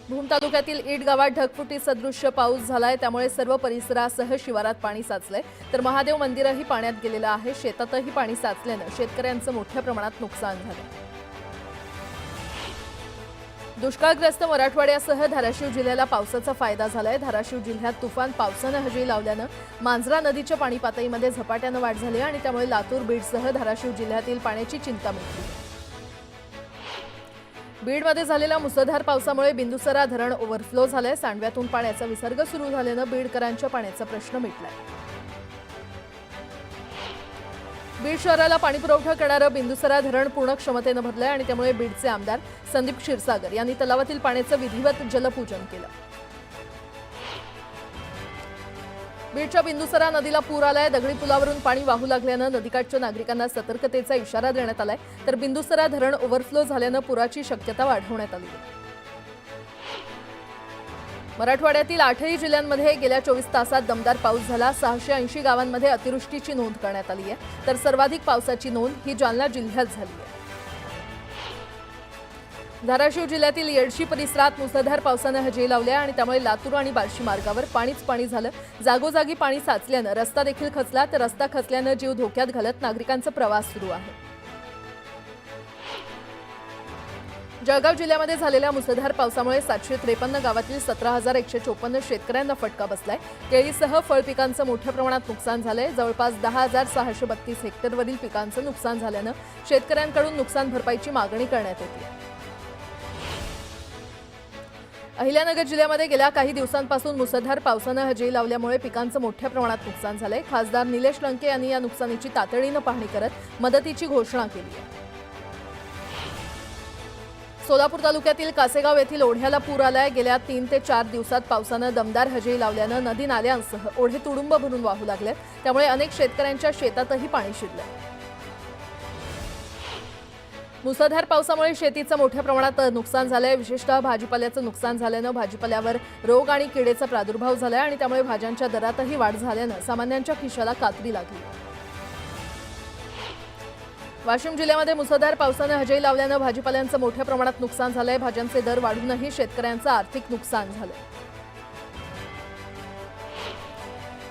भूम तालुक्यातील ईट गावात ढगफुटी सदृश्य पाऊस झालाय, त्यामुळे सर्व परिसरासह शिवारात पाणी साचलंय। तर महादेव मंदिरही पाण्यात गेलेलं आहे। शेतातही पाणी साचल्यानं शेतकऱ्यांचं मोठ्या प्रमाणात नुकसान झालं। दुष्काळग्रस्त मराठवाड्यासह धाराशिव जिल्ह्याला पावसाचा फायदा झालाय। धाराशिव जिल्ह्यात तुफान पावसानं हजेरी लावल्यानं मांजरा नदीच्या पाणी पातळीमध्ये झपाट्यानं वाढ झाली आणि त्यामुळे लातूर, बीडसह धाराशिव जिल्ह्यातील पाण्याची चिंता मिटली। बीडमध्ये झालेल्या मुसळधार पावसामुळे बिंदुसरा धरण ओव्हरफ्लो झालंय। सांडव्यातून पाण्याचा विसर्ग सुरू झाल्यानं बीडकरांच्या पाण्याचा प्रश्न मिटलाय। बीड शहराला पाणीपुरवठा करणारं बिंदुसरा धरण पूर्ण क्षमतेनं भरलंय आणि त्यामुळे बीडचे आमदार संदीप क्षीरसागर यांनी तलावातील पाण्याचं विधिवत जलपूजन केलं। बीडच्या बिंदुसरा नदीला पूर आलाय। दगडी पुलावरून पाणी वाहू लागल्यानं नदीकाठच्या नागरिकांना सतर्कतेचा इशारा देण्यात आलाय। तर बिंदुसरा धरण ओव्हरफ्लो झाल्यानं पुराची शक्यता वाढवण्यात आली आहे। मराठवाड्यातील 8ही जिल्ह्यांमध्ये गेल्या 24 तासात दमदार पाऊस झाला। 680 गावांमध्ये अतिवृष्टीची नोंद करण्यात आली आहे। तर सर्वाधिक पावसाची नोंद ही जालना जिल्ह्यात झाली आहे। धाराशिव जिल्ह्यातील येडशी परिसरात मुसळधार पावसानं हजेरी लावली आणि त्यामुळे लातूर आणि बार्शी मार्गावर पाणीच पाणी झालं। जागोजागी पाणी साचल्यानं रस्ता देखील खचला। तर रस्ता खचल्यानं जीव धोक्यात घालत नागरिकांचा प्रवास सुरू आहे। जळगाव जिल्ह्यामध्ये झालेल्या मुसळधार पावसामुळे 753 गावातील 17,154 शेतकऱ्यांना फटका बसलाय। केळीसह फळ पिकांचं मोठ्या प्रमाणात नुकसान झालंय। जवळपास 10,632 हेक्टरवरील पिकांचं नुकसान झाल्यानं शेतकऱ्यांकडून नुकसान भरपाईची मागणी करण्यात येते। अहिल्यानगर जिल्ह्यामध्ये गेल्या काही दिवसांपासून मुसळधार पावसानं हजेरी लावल्यामुळे पिकांचं मोठ्या प्रमाणात नुकसान झालंय। खासदार निलेश लंके यांनी या नुकसानीची तातडीनं पाहणी करत मदतीची घोषणा केली आहे। सोलापूर तालुक्यातील कासेगाव येथील ओढ्याला पूर आलाय। गेल्या 3 ते 4 दिवसात पावसानं दमदार हजेरी लावल्यानं नदी नाल्यांसह ओढे तुडुंब भरून वाहू लागले। त्यामुळे अनेक शेतकऱ्यांच्या शेतातही पाणी शिरलंय। मुसळधार पावसामुळे शेतीचं मोठ्या प्रमाणात नुकसान झालंय। विशेषतः भाजीपाल्याचं नुकसान झाल्यानं भाजीपाल्यावर रोग आणि किडीचा प्रादुर्भाव झालाय आणि त्यामुळे भाज्यांच्या दरातही वाढ झाल्यानं सामान्यांच्या खिशाला कात्री लागली। वाशिम जिल्ह्यामध्ये मुसळधार पावसानं हजेरी लावल्यानं भाजीपाल्यांचं मोठ्या प्रमाणात नुकसान झालंय। भाज्यांचे दर वाढूनही शेतकऱ्यांचं आर्थिक नुकसान झालंय।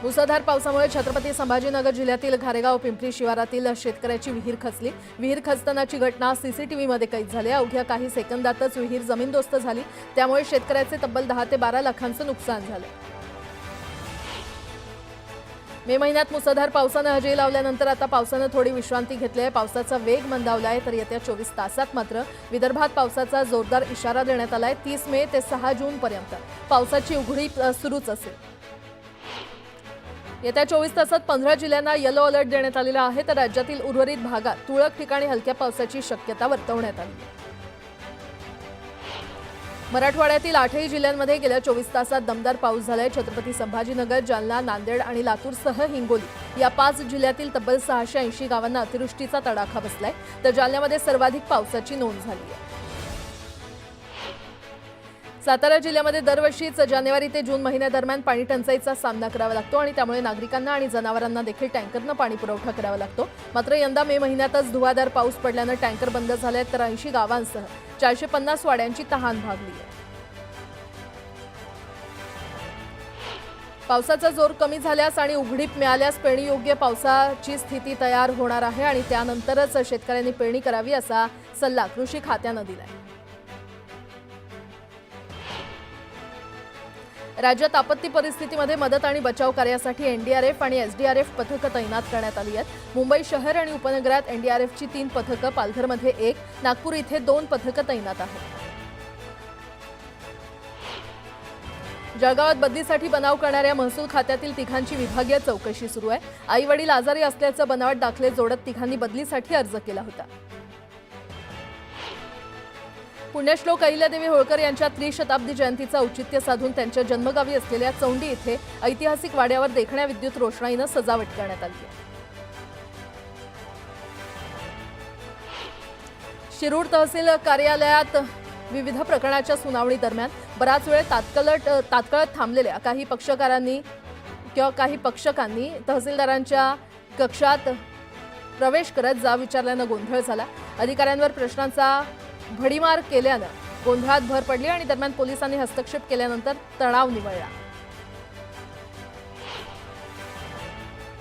मुसळधार पावसामुळे छत्रपती संभाजीनगर जिल्ह्यातील घारेगाव पिंपरी शिवारातील शेतकऱ्याची विहीर खचली। विहीर खचतानाची घटना सीसीटीव्हीमध्ये कैद झाली। अवघ्या काही सेकंदातच विहीर जमीनदोस्त झाली। त्यामुळे शेतकऱ्याचे तब्बल 10 ते 12 लाखांचं नुकसान झालं। मे महिन्यात मुसळधार पावसानं हजेरी लावल्यानंतर आता पावसानं थोडी विश्रांती घेतली आहे। पावसाचा वेग मंदावलाय। तर येत्या 24 तासात मात्र विदर्भात पावसाचा जोरदार इशारा देण्यात आलाय। 30 मे ते 6 जून पर्यंत पावसाची उघडी सुरूच असेल। येत्या 24 तासात 15 जिल्ह्यांना येलो अलर्ट देण्यात आलेला आहे। तर राज्यातील उर्वरित भागात तुरळक ठिकाणी हलक्या पावसाची शक्यता वर्तवण्यात आली आहे। मराठवाड्यातील 8ही जिल्ह्यांमध्ये गेल्या 24 तासात दमदार पाऊस झालाय। छत्रपती संभाजीनगर, जालना, नांदेड आणि लातूरसह हिंगोली या 5 जिल्ह्यातील तब्बल 680 गावांना अतिवृष्टीचा तडाखा बसलाय। तर जालन्यामध्ये सर्वाधिक पावसाची नोंद झाली आहे। सातारा जिल्ह्यामध्ये दरवर्षीच जानेवारी ते जून महिन्यादरम्यान पाणी टंचाईचा सामना करावा लागतो आणि त्यामुळे नागरिकांना आणि जनावरांना देखील टँकरनं पाणी पुरवठा करावा लागतो। मात्र यंदा मे महिन्यातच धुवाधार पाऊस पडल्यानं टँकर बंद झाले। तर 80 गावांसह 450 वाड्यांची तहान भागली आहे। पावसाचा जोर कमी झाल्यास आणि उघडीप मिळाल्यास पेरणीयोग्य पावसाची स्थिती तयार होणार आहे आणि त्यानंतरच शेतकऱ्यांनी पेरणी करावी असा सल्ला कृषी खात्यानं दिलाय। राज्यात आपत्ती परिस्थितीमध्ये मदत आणि बचाव कार्यासाठी एनडीआरएफ आणि एसडीआरएफ पथकं तैनात करण्यात आली आहेत। मुंबई शहर आणि उपनगरात एनडीआरएफची 3 पथकं, पालघरमध्ये 1, नागपूर इथे 2 पथकं तैनात आहेत। जळगावात बदलीसाठी बनाव करणाऱ्या महसूल खात्यातील तिघांची विभागीय चौकशी सुरू आहे। आई वडील आजारी असल्याचं बनावट दाखले जोडत तिघांनी बदलीसाठी अर्ज केला होता। पुण्यश्लोक अहिल्यादेवी होळकर यांच्या त्रिशताब्दी जयंतीचं औचित्य साधून त्यांच्या जन्मगावी असलेल्या चौंडी इथे ऐतिहासिक वाड्यावर देखण्या विद्युत रोषणाईनं सजावट करण्यात आली आहे। शिरूर तहसील कार्यालयात विविध प्रकरणाच्या सुनावणी दरम्यान बराच वेळ तात्काळत थांबलेल्या काही पक्षकांनी तहसीलदारांच्या कक्षात प्रवेश करत जाब विचारल्यानं गोंधळ झाला। अधिकाऱ्यांवर प्रश्नांचा भडीमार केल्यानं गोंधळात भर पडली आणि दरम्यान पोलिसांनी हस्तक्षेप केल्यानंतर तणाव निवळला।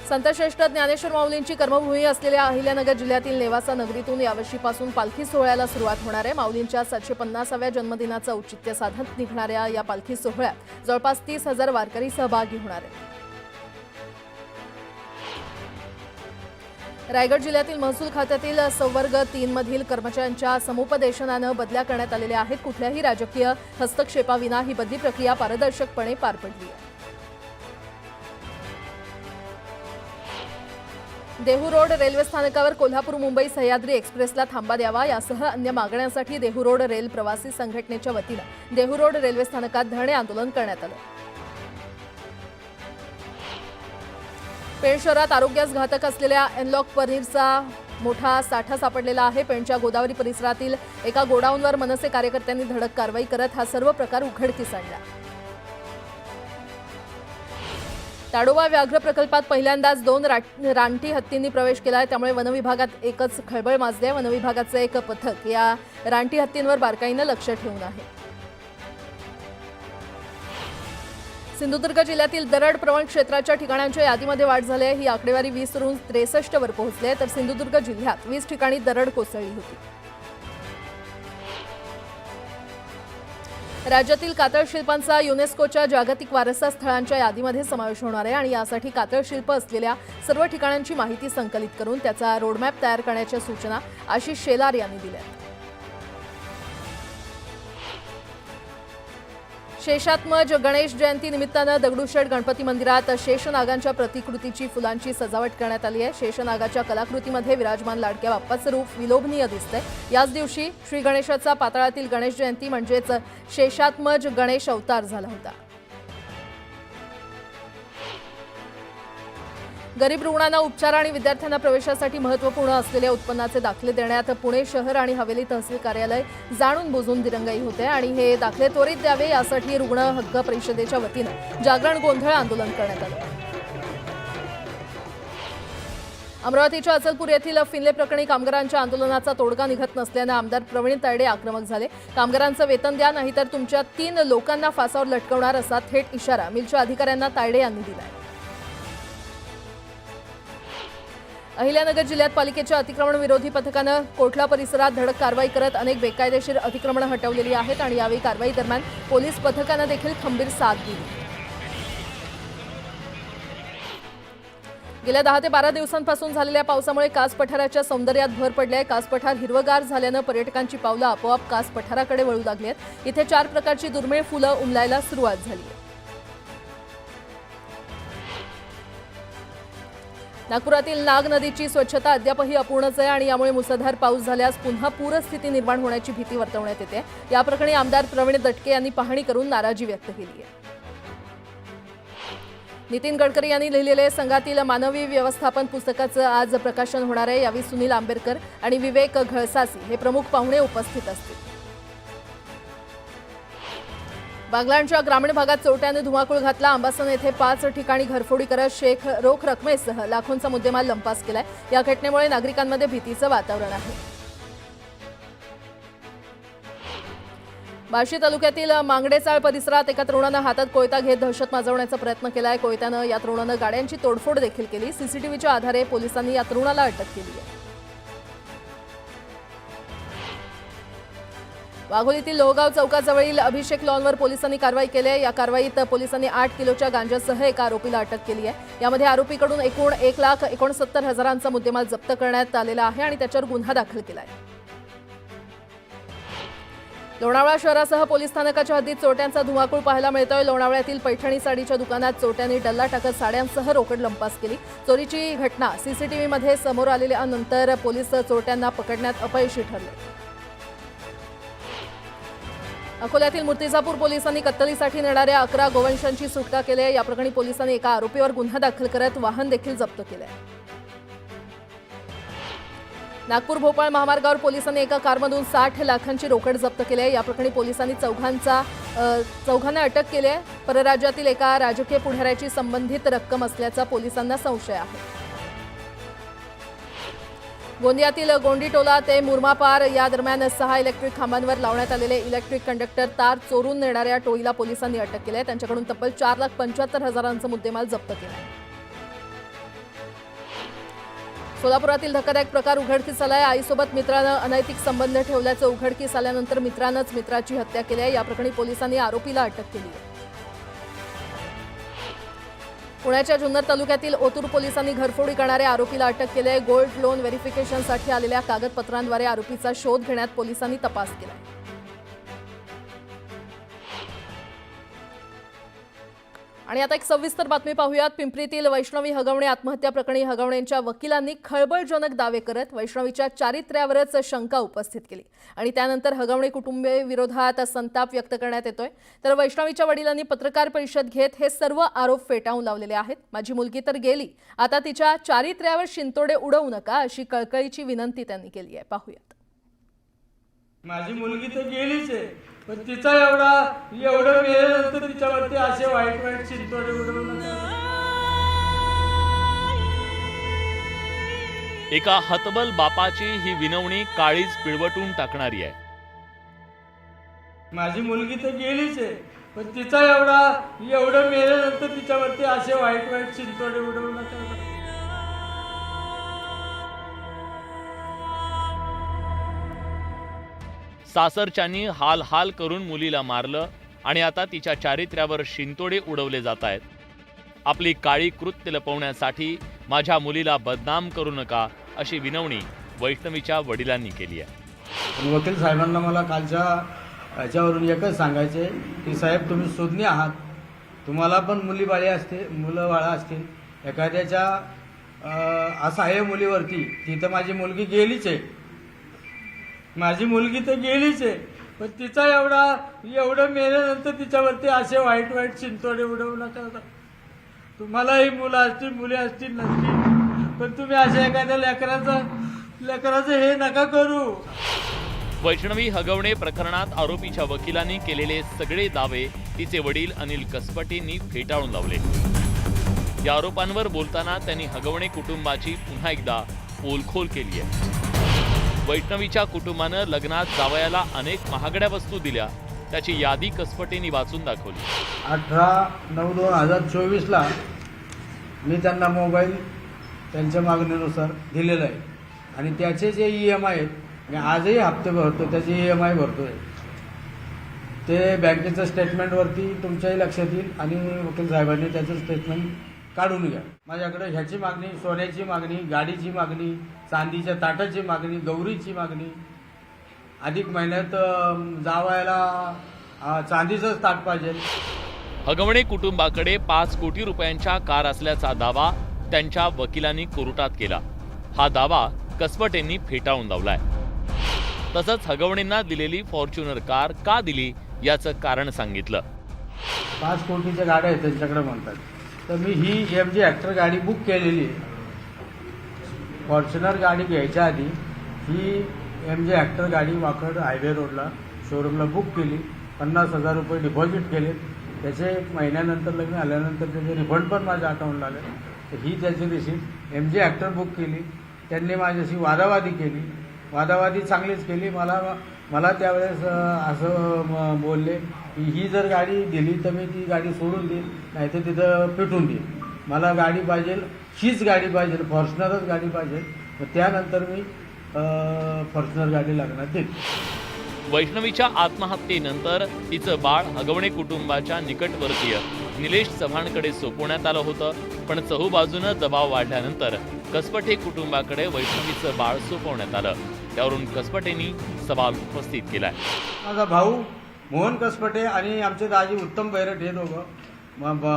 संतश्रेष्ठ ज्ञानेश्वर माऊलींची कर्मभूमी असलेल्या अहिल्यानगर जिल्ह्यातील नेवासा नगरीतून यावर्षीपासून पालखी सोहळ्याला सुरुवात होणार आहे। माऊलींच्या 750व्या जन्मदिनाचं औचित्य साधत निघणाऱ्या या पालखी सोहळ्यात जवळपास 30,000 वारकरी सहभागी होणार आहेत। रायगड जिल्ह्यातील महसूल खात्यातील संवर्ग 3 मधील कर्मचाऱ्यांच्या समुपदेशनानं बदल्या करण्यात आलेल्या आहेत। कुठल्याही राजकीय हस्तक्षेपाविना ही बदली प्रक्रिया पारदर्शकपणे पार पडली आहे। देहू रोड रेल्वे स्थानकावर कोल्हापूर मुंबई सह्याद्री एक्सप्रेसला थांबा द्यावा यासह अन्य मागण्यांसाठी देहू रोड रेल प्रवासी संघटनेच्या वतीनं देहू रोड रेल्वे स्थानकात धरणे आंदोलन करण्यात आलं। पेण शहरात आरोग्यास घातक असलेल्या एनलॉक पनीरचा मोठा साठा सापडलेला आहे। पेणच्या गोदावरी परिसरातील एका गोडाऊनवर मनसे कार्यकर्त्यांनी धडक कारवाई करत हा सर्व प्रकार उघडकीस आणला। ताडोबा व्याघ्र प्रकल्पात पहिल्यांदाच 2 रानटी हत्तींनी प्रवेश केला आहे, त्यामुळे वनविभागात एकच खळबळ माजली आहे। वनविभागाचे एक पथक या रानटी हत्तींवर बारकाईनं लक्ष ठेवून आहे। सिंधुदुर्ग जिल्ह्यातील दरड प्रवण क्षेत्राच्या ठिकाणांच्या यादीमध्ये वाढ झाली आहे। ही आकडेवारी 20 वरून 63 वर पोहोचली आहे, तर सिंधुदुर्ग जिल्ह्यात 20 ठिकाणी दरड कोसळली होती। राज्यातील कातळ शिल्पांचा युनेस्कोच्या जागतिक वारसा स्थळांच्या यादीमध्ये समावेश होणार आहे आणि यासाठी कातळ शिल्प असलेल्या सर्व ठिकाणांची माहिती संकलित करून त्याचा रोडमॅप तयार करण्याच्या सूचना आशिष शेलार यांनी दिल्या। शेषात्मज गणेश जयंती निमित्तानं दगडूशेठ गणपती मंदिरात शेषनागांच्या प्रतिकृतीची फुलांची सजावट करण्यात आली आहे। शेषनागाच्या कलाकृतीमध्ये विराजमान लाडक्या बाप्पाचं रूप विलोभनीय दिसतंय। याच दिवशी श्री गणेशाचा पाताळातील गणेश जयंती म्हणजेच शेषात्मज गणेश अवतार झाला होता। गरीब रुग्णांना उपचार आणि विद्यार्थ्यांना प्रवेशासाठी महत्त्वपूर्ण असलेल्या उत्पन्नाचे दाखले देण्यात पुणे शहर आणि हवेली तहसील कार्यालय जाणून बुजून दिरंगाई होते आणि हे दाखले त्वरित द्यावे यासाठी रुग्ण हक्क परिषदेच्या वतीनं जागरण गोंधळ आंदोलन करण्यात आलं। अमरावतीच्या अचलपूर येथील फिनले प्रकरणी कामगारांच्या आंदोलनाचा तोडगा निघत नसल्यानं आमदार प्रवीण तायडे आक्रमक झाले। कामगारांचं वेतन द्या, नाहीतर तुमच्या 3 लोकांना फासावर लटकवणार असा थेट इशारा मिलच्या अधिकाऱ्यांना तायडे यांनी दिलाय। अहिल्यानगर जिल्ह्यात पालिकेच्या अतिक्रमण विरोधी पथकानं कोठला परिसरात धडक कारवाई करत अनेक बेकायदेशीर अतिक्रमणं हटवलेली आहेत आणि यावेळी कारवाई दरम्यान पोलीस पथकानं देखील खंबीर साथ दिली। गेल्या 10 ते 12 दिवसांपासून झालेल्या पावसामुळे कास पठाराच्या सौंदर्यात भर पडली आहे। कास पठार हिरवगार झाल्यानं पर्यटकांची पावलं आपोआप कास पठाराकडे वळू लागली आहेत। इथे 4 प्रकारची दुर्मिळ फुलं उमलायला सुरुवात झाली आहे। नागपुरातील नाग नदीची स्वच्छता अद्यापही अपूर्णच आहे आणि यामुळे मुसळधार पाऊस झाल्यास पुन्हा पूरस्थिती निर्माण होण्याची भीती वर्तवण्यात येते। या प्रकरणी आमदार प्रवीण दटके यांनी पाहणी करून नाराजी व्यक्त केली आहे। नितीन गडकरी यांनी लिहिलेले संघातील मानवी व्यवस्थापन पुस्तकाचं आज प्रकाशन होणार आहे। यावेळी सुनील आंबेडकर आणि विवेक घळसासी हे प्रमुख पाहुणे उपस्थित असतील। बागलाणच्या ग्रामीण भागात चोरट्याने धुमाकूळ घातला। अंबासन येथे 5 ठिकाणी घरफोडी करत रोख रकमेसह लाखोंचा मुद्देमाल लंपास केलाय। या घटनेमुळे नागरिकांमध्ये भीतीचं वातावरण आहे। बार्शी तालुक्यातील मांगडेचाळ परिसरात एका तरुणानं हातात कोयता घेत दहशत माजवण्याचा प्रयत्न केलाय। कोयत्यानं या तरुणानं गाड्यांची तोडफोड देखील केली। सीसीटीव्हीच्या आधारे पोलिसांनी या तरुणाला अटक केली आहे। वाघोलीतील लोहगाव चौकाजवळील अभिषेक लॉनवर पोलिसांनी कारवाई केली आहे। या कारवाईत पोलिसांनी 8 किलोच्या गांजासह एका आरोपीला अटक केली आहे। यामध्ये आरोपीकडून एकूण 1,69,000चा मुद्देमाल जप्त करण्यात आलेला आहे आणि त्याच्यावर गुन्हा दाखल केला आहे। लोणावळा शहरासह पोलीस स्थानकाच्या हद्दीत चोरट्यांचा धुमाकूळ पाहायला मिळतोय। लोणावळ्यातील पैठणी साडीच्या दुकानात चोरट्यांनी डल्ला टाकत साड्यांसह रोकड लंपास केली। चोरीची घटना सीसीटीव्हीमध्ये समोर आलेल्यानंतर पोलीस चोरट्यांना पकडण्यात अपयशी ठरले। अकोल्यातील मूर्तिजापूर पोलिसांनी कत्तलीसाठी नेणाऱ्या 11 गोवंशांची सुटका केली आहे। या प्रकरणी पोलिसांनी एका आरोपीवर गुन्हा दाखल करत वाहन देखील जप्त केले आहे। नागपूर भोपाळ महामार्गावर पोलिसांनी एका कारमधून 60 लाखांची रोकड जप्त केली आहे। या प्रकरणी पोलिसांनी चौघांना अटक केली आहे। परराज्यातील एका राजकीय पुढाऱ्याची संबंधित रक्कम असल्याचा पोलिसांना संशय आहे। गोंदियातील गोंडीटोला ते मुरमापार या दरम्यान 6 इलेक्ट्रिक खांबांवर लावण्यात आलेले इलेक्ट्रिक कंडक्टर तार चोरून नेणाऱ्या टोळीला पोलिसांनी अटक केली आहे। त्यांच्याकडून तब्बल 4,75,000चा मुद्देमाल जप्त केला आहे। सोलापुरातील धक्कादायक प्रकार उघडकीस आलाय। आईसोबत मित्रानं अनैतिक संबंध ठेवल्याचं उघडकीस आल्यानंतर मित्रानंच मित्राची हत्या केली आहे। या प्रकरणी पोलिसांनी आरोपीला अटक केली आहे। पुण्याच्या जुन्नर तालुक्यातील ओतूर पोलिसांनी घरफोडी करणाऱ्या आरोपीला अटक केली आहे। गोल्ड लोन व्हेरिफिकेशनसाठी आलेल्या कागदपत्रांद्वारे आरोपीचा शोध घेण्यात पोलिसांनी तपास केला। आणि आता एक सविस्तर बातमी पाहूयात। पिंपरीतील वैष्णवी हगवणे आत्महत्या प्रकरणी हगवणेंच्या वकिलांनी खळबळजनक दावे करत वैष्णवीच्या चारित्र्यावरच शंका उपस्थित केली आणि त्यानंतर हगवणे कुटुंबियांविरोधात संताप व्यक्त करण्यात येतोय। तर वैष्णवीच्या वडिलांनी पत्रकार परिषद घेत हे सर्व आरोप फेटाळून लावलेले आहेत। माझी मुलगी तर गेली, आता तिच्या चारित्र्यावर शिंतोडे उडवू नका अशी कळकळीची विनंती त्यांनी केली आहे। पाहूयात। माझी मुलगी तर गेलीच आहे, पण तिचा एवढं वेळेनंतर तिच्यावरती असे वाईट वाईट चिंतोडे उडवू नका। एका हतबल बापाची ही विनवणी काळीज पिळवटून टाकणारी आहे। माझी मुलगी तर गेलीच आहे, पण तिचा एवढं वेळेनंतर तिच्यावरती असे वाईट वाईट चिंतोडे उडवू नका। सासरच्यांनी हाल हाल करून मुलीला मारलं आणि आता तिच्या चारित्र्यावर शिंतोडे उडवले जात आहेत। आपली काळी कृत्य लपवण्यासाठी माझ्या मुलीला बदनाम करू नका अशी विनवणी वैष्णवीच्या वडिलांनी केली आहे। वकील साहेबांना मला कालच्या याच्यावरून एकच सांगायचे की साहेब, तुम्ही सुज्ञ आहात, तुम्हाला पण मुलं बाळा असतील, एखाद्याच्या असहाय्य मुलीवरती, तिथं माझी मुलगी गेलीच आहे, माझी मुलगी तर गेलीच आहे, पण तिचा एवढं मेल्यानंतर तिच्यावरती असे वाईट वाईट चिंतोडे उडवू नका। तुम्हालाही मुलं असतील, मुली असतील नसतील, पण तुम्ही अशा एखाद्या लेकराचं हे नका करू। वैष्णवी हगवणे प्रकरणात आरोपीच्या वकिलांनी केलेले सगळे दावे तिचे वडील अनिल कसपटेंनी फेटाळून लावले। या आरोपांवर बोलताना त्यांनी हगवणे कुटुंबाची पुन्हा एकदा पोलखोल केली आहे। वैष्णवीच्या कुटुंबानं लग्नात जावयाला अनेक महागड्या वस्तू दिल्या, त्याची यादी कसपटेंनी वाचून दाखवली। 18/9/2024 मी त्यांना मोबाईल त्यांच्या मागणीनुसार दिलेला आहे आणि त्याचे जे EMI आहेत, मी आजही हप्ते भरतो, त्याचे EMI भरतोय। ते बँकेचं स्टेटमेंटवरती तुमच्याही लक्षात येईल आणि वकील साहेबांनी त्याचं स्टेटमेंट काढून घ्या। माझ्याकडे ह्याची मागणी, सोन्याची मागणी, गाडीची मागणी, चांदीच्या ताटाची मागणी, गौरीची मागणी, अधिक महिन्यात जावायला चांदीचंच ताट पाहिजे। हगवणे कुटुंबाकडे 5 कोटी रुपयांच्या कार असल्याचा दावा त्यांच्या वकिलांनी कोर्टात केला। हा दावा कसपटेंनी फेटाळून लावलाय। तसंच हगवणेंना दिलेली फॉर्च्युनर कार का दिली याचं कारण सांगितलं। 5 कोटीच्या गाड्या आहेत त्यांच्याकडे म्हणतात, तर मी ही MG हेक्टर गाडी बुक केलेली आहे। फॉर्च्युनर गाडी घ्यायच्या आधी ही MG हेक्टर गाडी वाकड हायवे रोडला शोरूमला बुक केली, 50,000 रुपये डिपॉझिट केले, त्याचे महिन्यानंतर लग्न आल्यानंतर त्याचे रिफंड पण माझ्या अकाउंटला आले। तर ही त्याची रिसिप्ट MG हेक्टर बुक केली। त्यांनी माझ्याशी वादावादी केली, वादावादी चांगलीच केली। मला त्यावेळेस असं बोलले की ही जर गाडी दिली तर मी ती गाडी सोडून देईन, नाही तर तिथं पेटून देईन, मला गाडी पाहिजे, हीच गाडी पाहिजे, फॉर्च्युनरच गाडी पाहिजे। मग त्यानंतर मी फॉर्च्युनर गाडी लागणार देईन। वैष्णवीच्या आत्महत्येनंतर तिचं बाळ हगवणे कुटुंबाच्या निकटवर्तीय निलेश चव्हाणकडे सोपवण्यात आलं होतं, पण चहूबाजूनं दबाव वाढल्यानंतर कसपटे कुटुंबाकडे वैष्णवीचं बाळ सोपवण्यात आलं। त्यावरून कसपटेंनी सवाल उपस्थित केलाय। माझा भाऊ मोहन कसपटे आणि आमचे दाजी उत्तम बैरट हे दोघं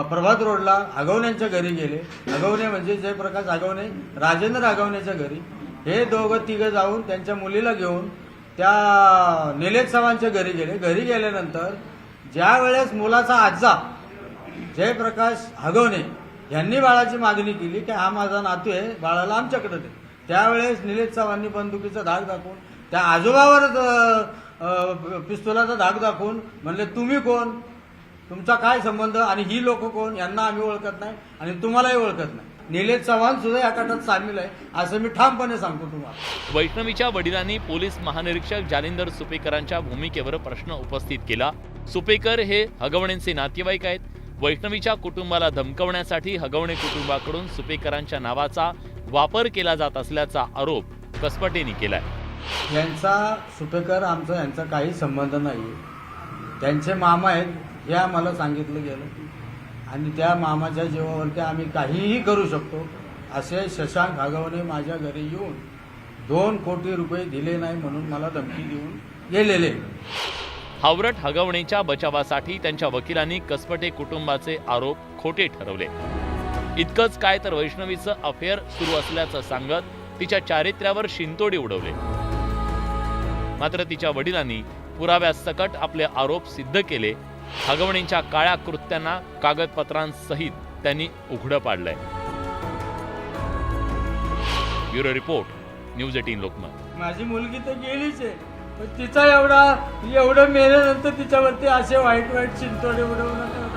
प्रभात रोडला हगवण्यांच्या घरी गेले। हगवणे म्हणजे जयप्रकाश हगवणे, राजेंद्र हगवण्याच्या घरी हे दोघं तिघं जाऊन त्यांच्या मुलीला घेऊन त्या निलेश चव्हाणच्या घरी गेले। घरी गेल्यानंतर ज्या वेळेस मुलाचा आजा जयप्रकाश हगवणे यांनी बाळाची मागणी केली की हा माझा नातू आहे, बाळाला आमच्याकडे दे, त्यावेळेस निलेश चव्हाणनी बंदुकीचा धाक दाखवून त्या आजोबावर पिस्तुलाचा धाक दाखवून म्हणले, तुम्ही कोण, तुमचा काय संबंध आणि ही लोक कोण, यांना आम्ही ओळखत नाही आणि तुम्हालाही ओळखत नाही। निलेश चव्हाण सुद्धा या गटात सामील आहे असं मी ठामपणे सांगतो तुम्हाला. वैष्णवीच्या वडिलांनी पोलीस महानिरीक्षक जालिंदर सुपेकरांच्या भूमिकेवर प्रश्न उपस्थित केला. सुपेकर हे हगवणेंचे नातेवाईक आहेत. वैष्णवीच्या कुटुंबाला धमकवण्यासाठी हगवणे कुटुंबाकडून सुपेकरांच्या नावाचा वापर केला जात असल्याचा आरोप कसपटेंनी केलाय. यांचा सुपेकर आमचा यांचा काही संबंध नाही. त्यांचे मामा आहेत हे आम्हाला सांगितलं गेलं आणि त्या मामाच्या जीवावरती आम्ही काहीही करू शकतो असे शशांक हगवणे माझ्या घरी येऊन 2 कोटी रुपये दिले नाही म्हणून मला धमकी देऊन गेलेले. हावरट हगवणेच्या बचावासाठी त्यांच्या वकिलांनी कसपटे कुटुंबाचे आरोप खोटे ठरवले. इतकंच काय तर वैष्णवीचं अफेअर सुरू असल्याचं सांगत तिच्या चारित्र्यावर शिंतोडे उडवले. मात्र तिच्या वडिलांनी पुराव्यासकट आपले आरोप सिद्ध केले. हगवणेंच्या काळ्या कृत्यांना कागदपत्रांसहित त्यांनी उघडं पाडलंय. Bureau report, news 18 Lokmat. माझी मुलगी तर गेलीच आहे पण तिचा एवढं मेल्यानंतर तिच्यावरती असे वाईट चिंतोडे उडवू नका.